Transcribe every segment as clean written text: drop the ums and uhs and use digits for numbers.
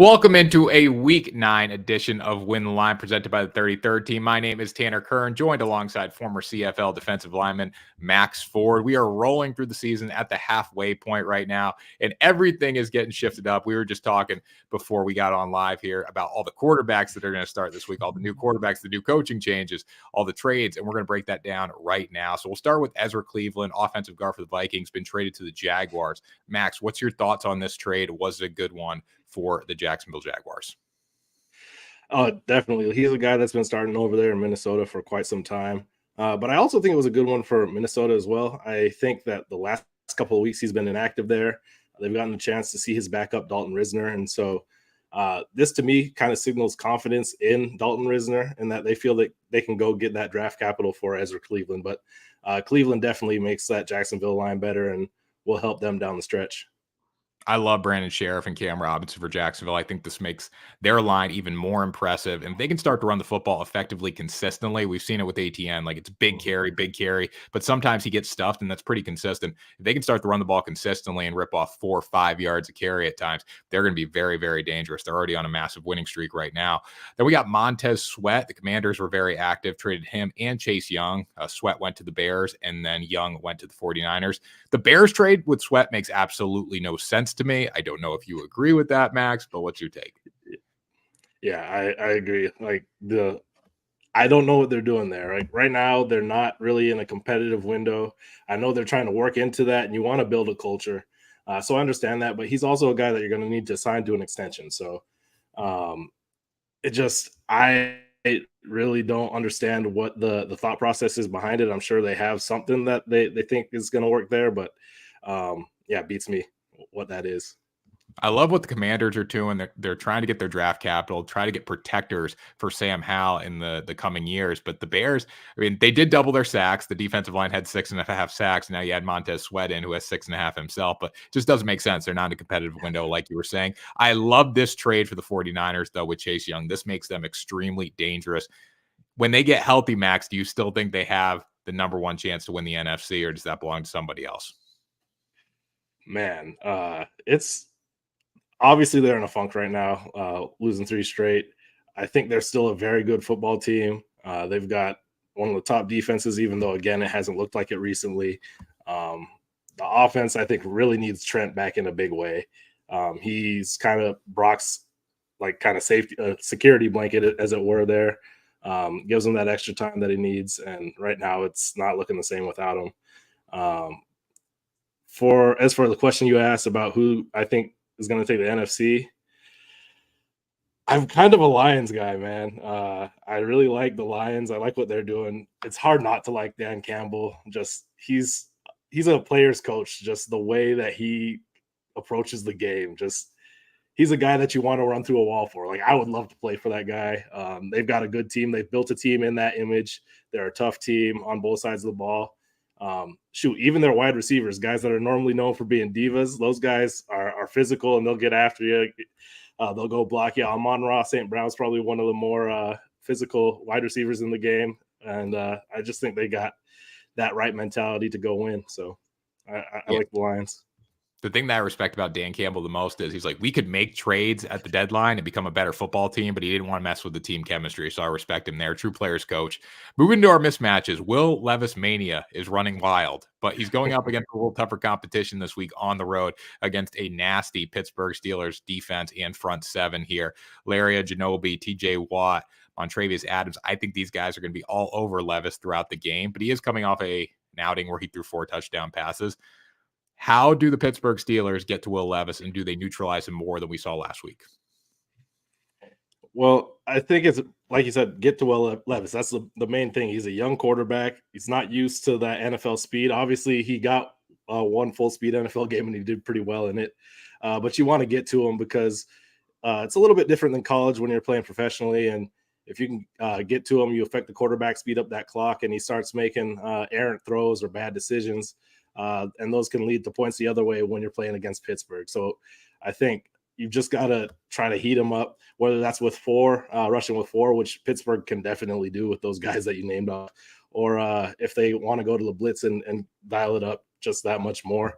Welcome into a Week 9 edition of Win the Line presented by the 33rd team. My name is Tanner Kern, joined alongside former CFL defensive lineman Maxx Forde. We are rolling through the season at the halfway point right now, and everything is getting shifted up. We were just talking before we got on live here about all the quarterbacks that are going to start this week, all the new quarterbacks, the new coaching changes, all the trades, and we're going to break that down right now. So we'll start with Ezra Cleveland, offensive guard for the Vikings, been traded to the Jaguars. Max, what's your thoughts on this trade? Was it a good one for the Jacksonville Jaguars? Oh, definitely. He's a guy that's been starting over there in Minnesota for quite some time. But I also think it was a good one for Minnesota as well. I think that the last couple of weeks he's been inactive there. They've gotten a chance to see his backup, Dalton Risner. And so this to me kind of signals confidence in Dalton Risner and that they feel that they can go get that draft capital for Ezra Cleveland. But Cleveland definitely makes that Jacksonville line better and will help them down the stretch. I love Brandon Sheriff and Cam Robinson for Jacksonville. I think this makes their line even more impressive. And if they can start to run the football effectively, consistently, we've seen it with ATN. Like, it's big carry, but sometimes he gets stuffed, and that's pretty consistent. If they can start to run the ball consistently and rip off 4 or 5 yards of carry at times, they're going to be very, very dangerous. They're already on a massive winning streak right now. Then we got Montez Sweat. The Commanders were very active, traded him and Chase Young. Sweat went to the Bears, and then Young went to the 49ers. The Bears trade with Sweat makes absolutely no sense to me. I don't know if you agree with that, Max, but what's your take? Yeah, I agree. I don't know what they're doing there. Like right now, they're not really in a competitive window. I know they're trying to work into that, and you want to build a culture. So I understand that, but he's also a guy that you're going to need to sign to an extension. So I really don't understand what the thought process is behind it. I'm sure they have something that they think is going to work there, but it beats me what that is. I love what the Commanders are doing. They're trying to get their draft capital, try to get protectors for Sam Howell in the coming years. But the Bears, I mean, they did double their sacks. The defensive line had 6.5 sacks. Now you add Montez Sweat in, who has 6.5 himself, but it just doesn't make sense. They're not in a competitive window, like you were saying. I love this trade for the 49ers, though, with Chase Young. This makes them extremely dangerous. When they get healthy, Max, do you still think they have the number one chance to win the NFC, or does that belong to somebody else? Man, it's obviously they're in a funk right now, losing 3 straight. I think they're still a very good football team. They've got one of the top defenses, even though, again, it hasn't looked like it recently. The offense, I think, really needs Trent back in a big way. He's kind of Brock's safety security blanket, as it were, there. Gives him that extra time that he needs, and right now it's not looking the same without him. As for the question you asked about who I think is going to take the NFC, I'm kind of a Lions guy, man. I really like the Lions. I like what they're doing. It's hard not to like Dan Campbell. Just he's a player's coach. Just the way that he approaches the game. Just he's a guy that you want to run through a wall for. Like, I would love to play for that guy. They've got a good team. They've built a team in that image. They're a tough team on both sides of the ball. Even their wide receivers, guys that are normally known for being divas, those guys are physical and they'll get after you. They'll go block you. Amon-Ra St. Brown's probably one of the more physical wide receivers in the game. And I just think they got that right mentality to go win. So I like the Lions. The thing that I respect about Dan Campbell the most is he's like, we could make trades at the deadline and become a better football team, but he didn't want to mess with the team chemistry. So I respect him there. True players coach. Moving to our mismatches, Will Levis Mania is running wild, but he's going up against a little tougher competition this week on the road against a nasty Pittsburgh Steelers defense and front seven here. Laria Ginobili, TJ Watt, Montravius Adams. I think these guys are going to be all over Levis throughout the game, but he is coming off an outing where he threw 4 touchdown passes. How do the Pittsburgh Steelers get to Will Levis, and do they neutralize him more than we saw last week? Well, I think it's like you said, get to Will Levis. That's the main thing. He's a young quarterback. He's not used to that NFL speed. Obviously, he got one full speed NFL game, and he did pretty well in it. But you want to get to him because it's a little bit different than college when you're playing professionally. And if you can get to him, you affect the quarterback, speed up that clock, and he starts making errant throws or bad decisions. And those can lead to points the other way when you're playing against Pittsburgh. So I think you've just got to try to heat them up, whether that's with 4, rushing with 4, which Pittsburgh can definitely do with those guys that you named off, or if they want to go to the blitz and dial it up just that much more.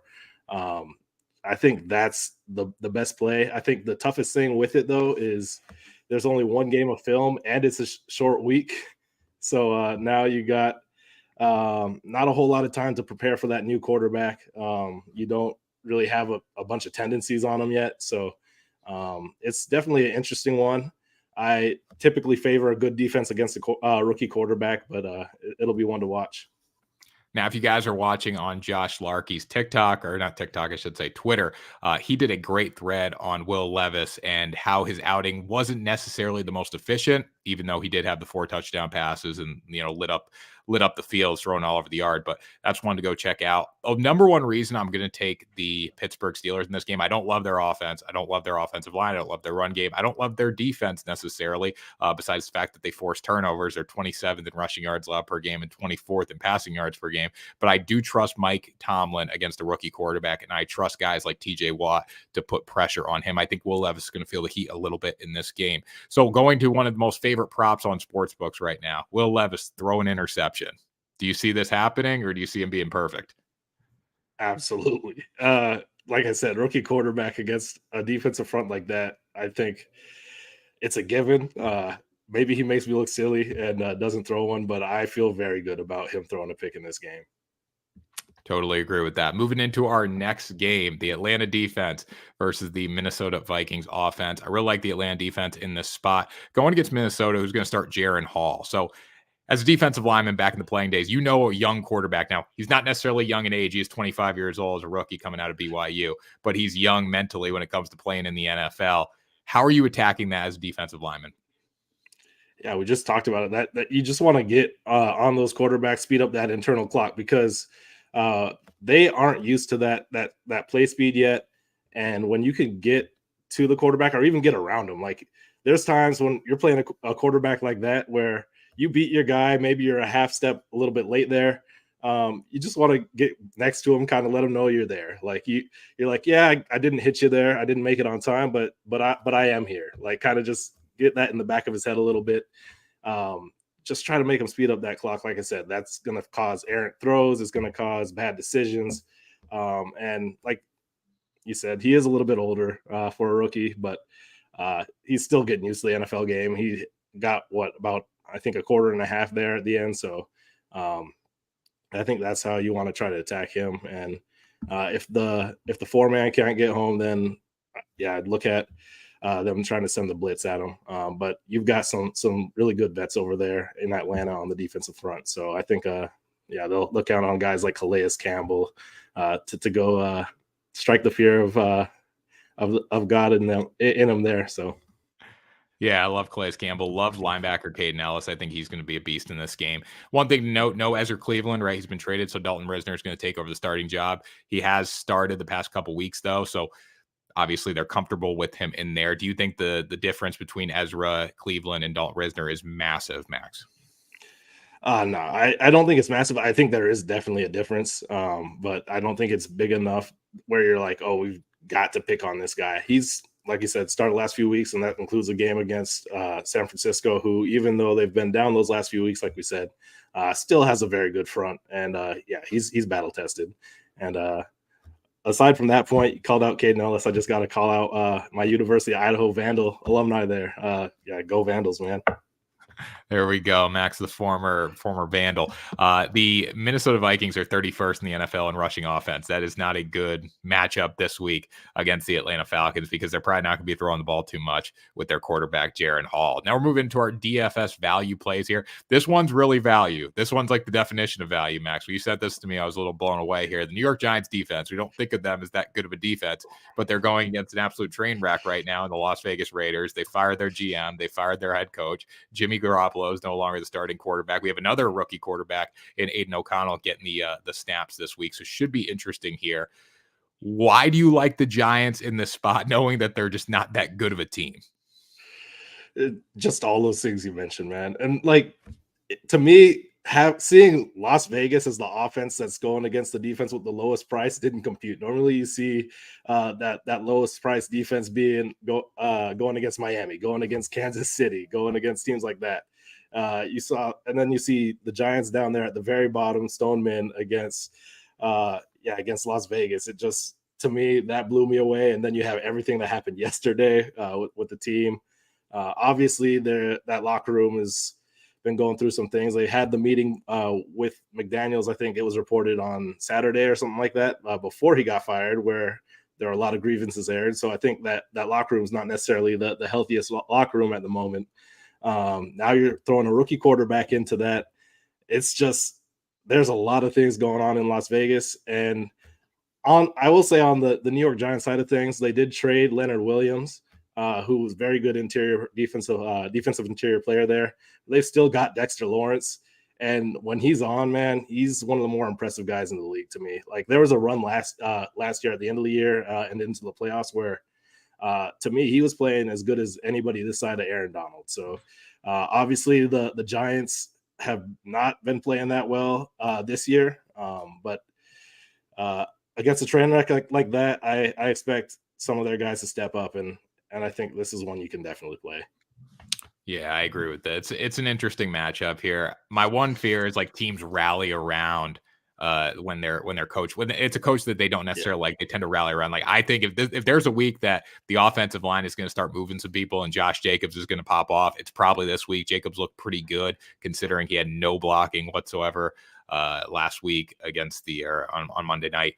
I think that's the best play. I think the toughest thing with it though is there's only one game of film and it's a short week. So now you got not a whole lot of time to prepare for that new quarterback. You don't really have a bunch of tendencies on them yet. So it's definitely an interesting one. I typically favor a good defense against a rookie quarterback, but it'll be one to watch. Now, if you guys are watching on Josh Larkey's TikTok, or not TikTok, I should say Twitter, he did a great thread on Will Levis and how his outing wasn't necessarily the most efficient, even though he did have the 4 touchdown passes and, lit up the field, throwing all over the yard. But that's one to go check out. Oh, number one reason I'm going to take the Pittsburgh Steelers in this game. I don't love their offense. I don't love their offensive line. I don't love their run game. I don't love their defense necessarily, besides the fact that they force turnovers. They're 27th in rushing yards allowed per game and 24th in passing yards per game. But I do trust Mike Tomlin against a rookie quarterback, and I trust guys like TJ Watt to put pressure on him. I think Will Levis is going to feel the heat a little bit in this game. So going to one of the most favorite props on sports books right now, Will Levis throw an interception. Do you see this happening, or do you see him being perfect? Absolutely. Like I said, rookie quarterback against a defensive front like that, I think it's a given. Maybe he makes me look silly and doesn't throw one, but I feel very good about him throwing a pick in this game. Totally agree with that. Moving into our next game, the Atlanta defense versus the Minnesota Vikings offense. I really like the Atlanta defense in this spot. Going against Minnesota, who's going to start Jaron Hall. So as a defensive lineman back in the playing days, a young quarterback. Now, he's not necessarily young in age. He's 25 years old as a rookie coming out of BYU, but he's young mentally when it comes to playing in the NFL. How are you attacking that as a defensive lineman? Yeah, we just talked about it. That you just want to get on those quarterbacks, speed up that internal clock because they aren't used to that play speed yet. And when you can get to the quarterback or even get around him, like there's times when you're playing a quarterback like that where you beat your guy, maybe you're a half step a little bit late there. You just want to get next to him, kind of let him know you're there. Like you're like, yeah, I didn't hit you there, I didn't make it on time, but I am here. Like kind of just get that in the back of his head a little bit. Just try to make him speed up that clock. Like I said, that's going to cause errant throws. It's going to cause bad decisions. And like you said, he is a little bit older for a rookie, but he's still getting used to the NFL game. He got about, I think, a quarter and a half there at the end. So I think that's how you want to try to attack him. And if the 4-man can't get home, then yeah, I'd look at them trying to send the blitz at him. But you've got some really good vets over there in Atlanta on the defensive front. So I think, they'll look out on guys like Calais Campbell to go strike the fear of God in them there. So. Yeah, I love Calais Campbell. Loved linebacker Caden Ellis. I think he's going to be a beast in this game. One thing to note, no Ezra Cleveland, right? He's been traded, so Dalton Risner is going to take over the starting job. He has started the past couple weeks, though, so obviously they're comfortable with him in there. Do you think the difference between Ezra Cleveland and Dalton Risner is massive, Max? No, I don't think it's massive. I think there is definitely a difference, but I don't think it's big enough where you're like, oh, we've got to pick on this guy. He's, like you said, started the last few weeks, and that includes a game against San Francisco, who, even though they've been down those last few weeks, like we said, still has a very good front. And he's battle tested. And aside from that point, you called out Caden Ellis. I just got to call out my University of Idaho Vandal alumni there. Go Vandals, man. There we go. Max, the former Vandal. The Minnesota Vikings are 31st in the NFL in rushing offense. That is not a good matchup this week against the Atlanta Falcons because they're probably not going to be throwing the ball too much with their quarterback, Jaron Hall. Now we're moving to our DFS value plays here. This one's really value. This one's like the definition of value, Max. When you said this to me, I was a little blown away here. The New York Giants defense, we don't think of them as that good of a defense, but they're going against an absolute train wreck right now in the Las Vegas Raiders. They fired their GM. They fired their head coach. Jimmy Garoppolo is no longer the starting quarterback. We have another rookie quarterback in Aiden O'Connell getting the snaps this week, so should be interesting here. Why do you like the Giants in this spot, knowing that they're just not that good of a team? Just all those things you mentioned, man. And like, to me, seeing Las Vegas as the offense that's going against the defense with the lowest price didn't compute. Normally you see that lowest price defense going against Miami, going against Kansas City, going against teams like that. And then you see the Giants down there at the very bottom, Stoneman against Las Vegas. It just, to me, that blew me away. And then you have everything that happened yesterday with the team. Obviously, that locker room has been going through some things. They had the meeting with McDaniels. I think it was reported on Saturday or something like that before he got fired, where there are a lot of grievances aired. So I think that locker room is not necessarily the healthiest locker room at the moment. Now you're throwing a rookie quarterback into that. It's just, there's a lot of things going on in Las Vegas. And I will say on the New York Giants side of things, they did trade Leonard Williams, who was very good defensive interior player there. They've still got Dexter Lawrence. And when he's on, man, he's one of the more impressive guys in the league to me. Like, there was a run last year at the end of the year and into the playoffs where, to me, he was playing as good as anybody this side of Aaron Donald. So obviously the Giants have not been playing that well this year, but against a train wreck like that, I expect some of their guys to step up, and I think this is one you can definitely play. Yeah, I agree with that. It's an interesting matchup here. My one fear is like teams rally around when it's a coach that they don't necessarily like, they tend to rally around. Like, I think if there's a week that the offensive line is going to start moving some people and Josh Jacobs is going to pop off, it's probably this week. Jacobs looked pretty good considering he had no blocking whatsoever last week against on Monday night.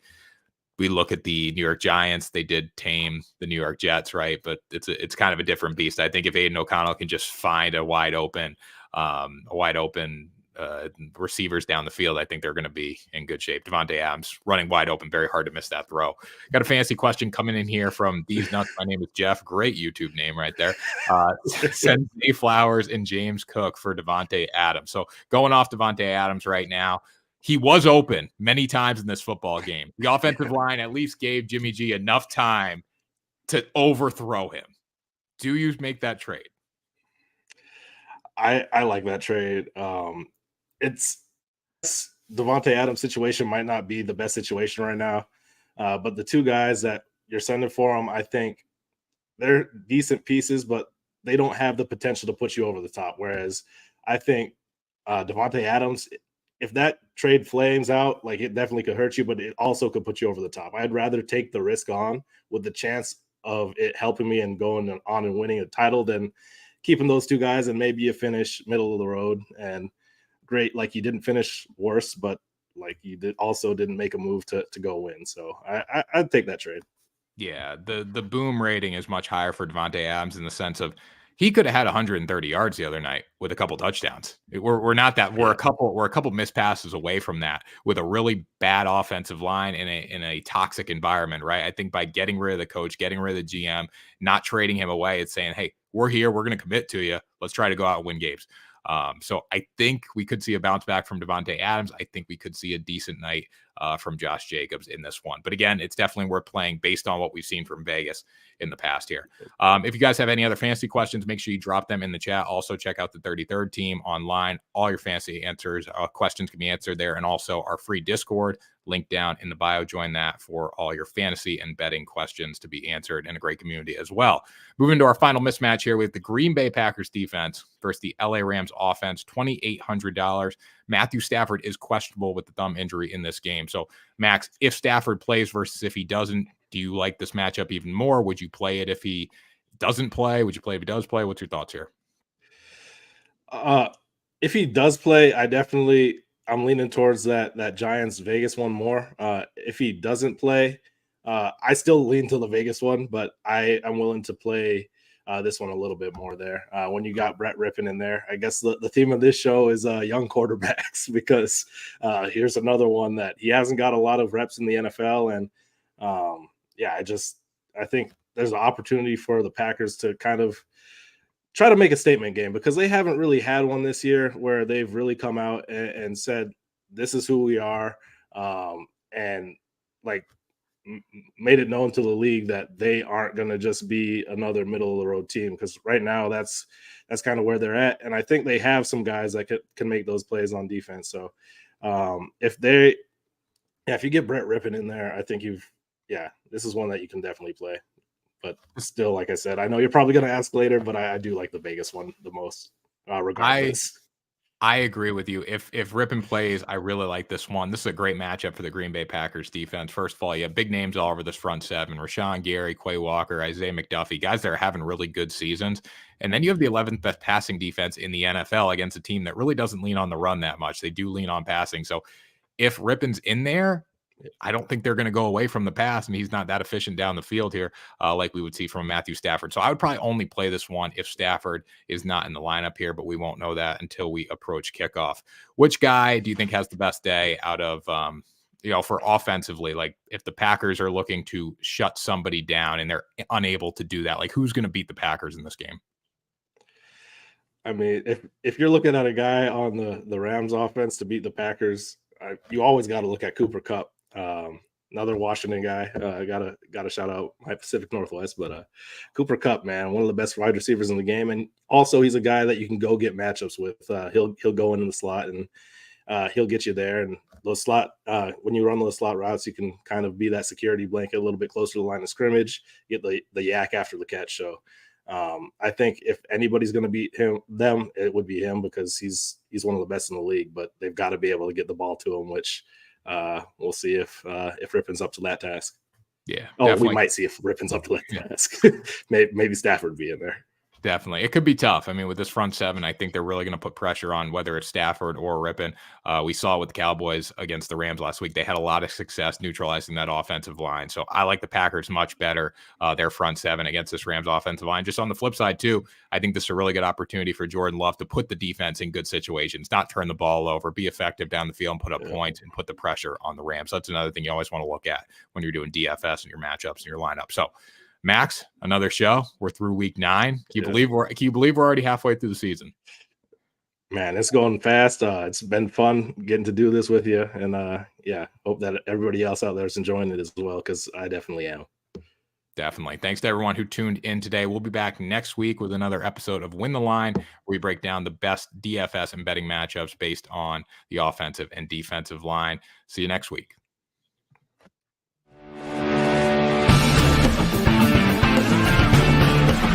We look at the New York Giants, they did tame the New York Jets, right? But it's kind of a different beast. I think if Aiden O'Connell can just find a wide open receivers down the field, I think they're going to be in good shape. Davante Adams running wide open, very hard to miss that throw. Got a fancy question coming in here from These Nuts. My name is Jeff. Great YouTube name right there. Sensei Flowers and James Cook for Davante Adams. So going off Davante Adams right now, he was open many times in this football game. The offensive line at least gave Jimmy G enough time to overthrow him. Do you make that trade? I like that trade. It's Davante Adams' situation might not be the best situation right now, but the two guys that you're sending for him, I think they're decent pieces, but they don't have the potential to put you over the top. Whereas I think Davante Adams, if that trade flames out, like, it definitely could hurt you, but it also could put you over the top. I'd rather take the risk on with the chance of it helping me and going on and winning a title than keeping those two guys and maybe you finish middle of the road. And great, like, you didn't finish worse, but like, you didn't make a move to go win. So I'd take that trade. Yeah, the boom rating is much higher for Davante Adams in the sense of he could have had 130 yards the other night with a couple touchdowns. We're not that we're a couple missed passes away from that with a really bad offensive line in a toxic environment, right? I think by getting rid of the coach, getting rid of the GM, not trading him away, it's saying, hey, we're here, we're going to commit to you. Let's try to go out and win games. So I think we could see a bounce back from Davante Adams. I think we could see a decent night from Josh Jacobs in this one. But again, it's definitely worth playing based on what we've seen from Vegas in the past here. If you guys have any other fantasy questions, make sure you drop them in the chat. Also, check out the 33rd team online. All your fantasy questions can be answered there. And also our free Discord, link down in the bio. Join that for all your fantasy and betting questions to be answered in a great community as well. Moving to our final mismatch here with the Green Bay Packers defense versus the LA Rams offense, $2,800. Matthew Stafford is questionable with the thumb injury in this game. So, Max, if Stafford plays versus if he doesn't, do you like this matchup even more? Would you play it if he doesn't play? Would you play if he does play? What's your thoughts here? If he does play, I'm leaning towards that Giants Vegas one more. If he doesn't play, I still lean to the Vegas one, but I'm willing to play this one a little bit more there. When you got Brett Rippon in there, I guess the theme of this show is young quarterbacks, because here's another one that he hasn't got a lot of reps in the NFL. And I think there's an opportunity for the Packers to kind of try to make a statement game, because they haven't really had one this year where they've really come out and said, this is who we are. And like made it known to the league that they aren't going to just be another middle of the road team. Because right now that's kind of where they're at. And I think they have some guys that can make those plays on defense. So if you get Brett Rippon in there, I think this is one that you can definitely play. But still, like I said, I know you're probably going to ask later, but I do like the Vegas one the most, regardless. I agree with you. If Rippon plays, I really like this one. This is a great matchup for the Green Bay Packers defense. First of all, you have big names all over this front seven: Rashawn Gary, Quay Walker, Isaiah McDuffie, guys that are having really good seasons. And then you have the 11th best passing defense in the NFL against a team that really doesn't lean on the run that much. They do lean on passing. So if Rippon's in there, I don't think they're going to go away from the pass, and he's not that efficient down the field here, like we would see from Matthew Stafford. So I would probably only play this one if Stafford is not in the lineup here, but we won't know that until we approach kickoff. Which guy do you think has the best day out of, for offensively? Like if the Packers are looking to shut somebody down and they're unable to do that, like who's going to beat the Packers in this game? I mean, if you're looking at a guy on the Rams offense to beat the Packers, you always got to look at Cooper Kupp. Another Washington guy. Gotta shout out my Pacific Northwest, but Cooper Kupp, man, one of the best wide receivers in the game, and also he's a guy that you can go get matchups with. He'll go in the slot and he'll get you there. And those slot when you run those slot routes, you can kind of be that security blanket a little bit closer to the line of scrimmage, get the yak after the catch. So I think if anybody's going to beat them, it would be him because he's one of the best in the league. But they've got to be able to get the ball to him, which we'll see if Rippon's up to that task. Yeah. Oh, definitely. We might see if Rippon's up to that task. maybe Stafford be in there. Definitely. It could be tough. I mean, with this front seven, I think they're really going to put pressure on whether it's Stafford or Rippon. We saw it with the Cowboys against the Rams last week. They had a lot of success neutralizing that offensive line. So I like the Packers much better, their front seven against this Rams offensive line. Just on the flip side, too, I think this is a really good opportunity for Jordan Love to put the defense in good situations, not turn the ball over, be effective down the field and put up points and put the pressure on the Rams. That's another thing you always want to look at when you're doing DFS and your matchups and your lineup. So, Max, another show. We're through week 9. Can you believe we're already halfway through the season? Man, it's going fast. It's been fun getting to do this with you, and hope that everybody else out there is enjoying it as well, because I definitely am. Definitely. Thanks to everyone who tuned in today. We'll be back next week with another episode of Win the Line, where we break down the best DFS and betting matchups based on the offensive and defensive line. See you next week.